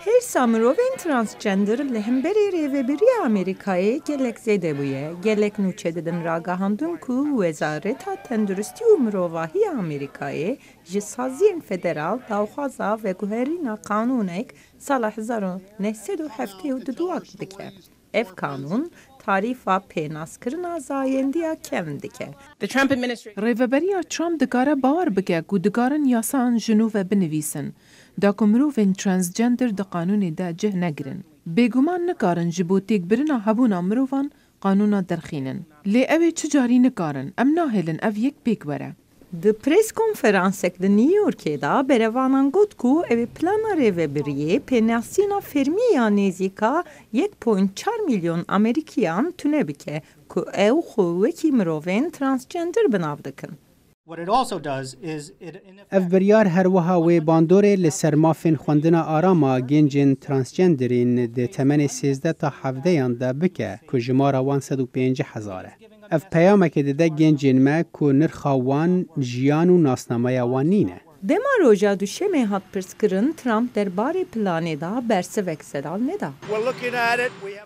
هر سامروین ترانسجندر لهمبری ریوبری آمریکایی گلک زده بویه. گلک نوچه ددن راگاهاندن که وزارت تندرستی و مروواهی آمریکایی جسازین فدرال داوخوازا و گوهرینا قانونک سال 1972 دکه. اف قانون تعریفا پیناسکرنا زایندیا کم دکه. ریوبریا ترامپ دگاره باور بگه که دگارن یاسان جنوب بنویسن. دا کمروین ترانسجندر دا قانون دا جه نگرن. بگومان نکارن جبوتیک برنا هبونا مروفان قانونا درخینن. لی اوی چجاری نکارن ام ناهلن او یک بیگ وره. د پریس کنفرانسک د نیویورک دا بروانان گفت که اوی پلان ریوبریه پیناسینا فرمییا نیزیکا 1.4 میلیون امریکیان تونه بکه که او خوکی مروین ترانسجندر بناو دکن. اف بریار هر وها و باندوره لسرمافین خوندنا آراما گنجین ترانسجندرین ده تمن 13 تا 17 یان ده بکه که جمارا 150,000. اف پیامه که ده گنجین ما که نرخوان جیان و ناسنامه وانینه. دما روژا دوشمه هات پرسکرن ترامپ در باری پلانه دا برسه وکسدال ندا.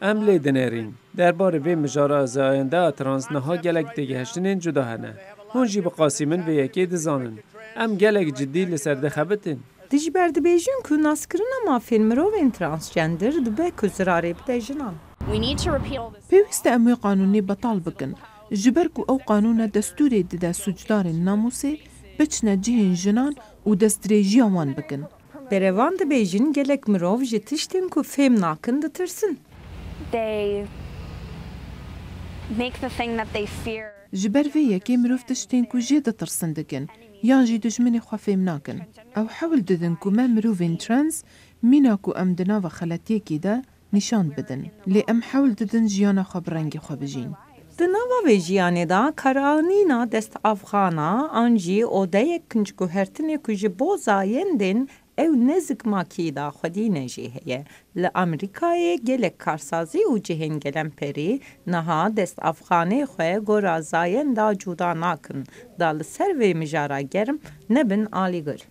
ام لیدنرین در باری وی مجارا زاینده ترانس نها گلک دیگه هشتنین جدا هنه. هونجی بقاسمن و یکی دزانن. ام گلک جدی لسر دخبتن. دیج برد بیجون که ناسکرنا ما فیلم رو این ترانسجندر دبه کزراری بدهجنان. پیوست اموی قانونی بطال بکن. جبر که او قانون دستوری ده سجدار ناموسی بچنه جهن جنان و دستریجی آمان بکن. بروان ده بیجون گلک مروف جتشتن که فهم ناکن ده ترسن. جبر وی یکی مروف تشتین که جه ده ترسن دکن. یان جی دجمنی خواه فهم ناکن. او حاول ددن که ما مروفین ترانس مینا که امدنا و خلطیه که ده نشان بدن. لی ام حاول ددن جیانا خواه برنگی خواه بجین. دنوا و جیانه دا کرانینا دست افغانا آنجی اوده یک کنج گوهرتنی کج بوزایندن او نزک ماکی دا خودی نجی هیه. لامریکای گلک کارسازی و جهن گلم پری نها دست افغانی خواه گورا زاین دا جودا ناکن. دا لسر و مجارا گرم نبن آلی گر.